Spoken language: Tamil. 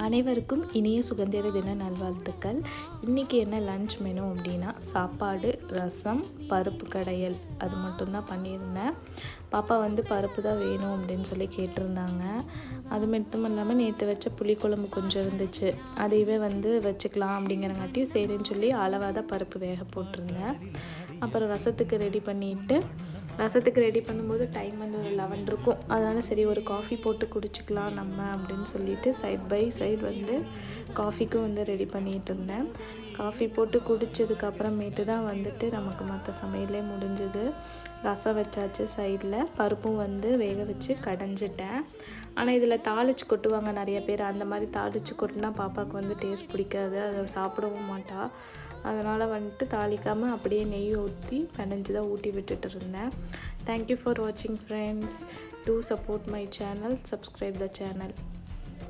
அனைவருக்கும் இனிய சுதந்திர தின நல்வாழ்த்துக்கள். இன்றைக்கி என்ன லன்ச் மெனு அப்படின்னா சாப்பாடு, ரசம், பருப்பு கடையல் அது மட்டும்தான் பண்ணியிருந்தேன். பாப்பா பருப்பு தான் வேணும் அப்படின்னு சொல்லி கேட்டிருந்தாங்க. அது மட்டும் இல்லாமல் நேற்று வச்ச புளிக்குழம்பு கொஞ்சம் இருந்துச்சு, அதையவே வச்சுக்கலாம் அப்படிங்கிறங்காட்டியும் சரின்னு சொல்லி அளவாக தான் பருப்பு வேக போட்டிருந்தேன். அப்புறம் ரசத்துக்கு ரெடி பண்ணும்போது டைம் ஒரு 11 இருக்கும். அதனால் சரி ஒரு காஃபி போட்டு குடிச்சிக்கலாம் நம்ம அப்படின்னு சொல்லிட்டு சைட் பை சைடு காஃபிக்கும் ரெடி பண்ணிகிட்டு இருந்தேன். காஃபி போட்டு குடித்ததுக்கப்புறமேட்டு தான் நமக்கு மற்ற சமையலே முடிஞ்சுது. ரசம் வச்சாச்சு, சைடில் பருப்பும் வேக வச்சு கடைஞ்சிட்டேன். ஆனால் இதில் தாளித்து கொட்டுவாங்க நிறைய பேர். அந்த மாதிரி தாளித்து கொட்டினா பாப்பாவுக்கு டேஸ்ட் பிடிக்காது, அதை சாப்பிடவும் மாட்டாள். அதனால் தாளிக்காமல் அப்படியே நெய் ஊற்றி பிணைஞ்சு தான் ஊட்டி விட்டுட்டு இருந்தேன். தேங்க்யூ ஃபார் வாட்சிங் friends. To support my channel, subscribe the channel.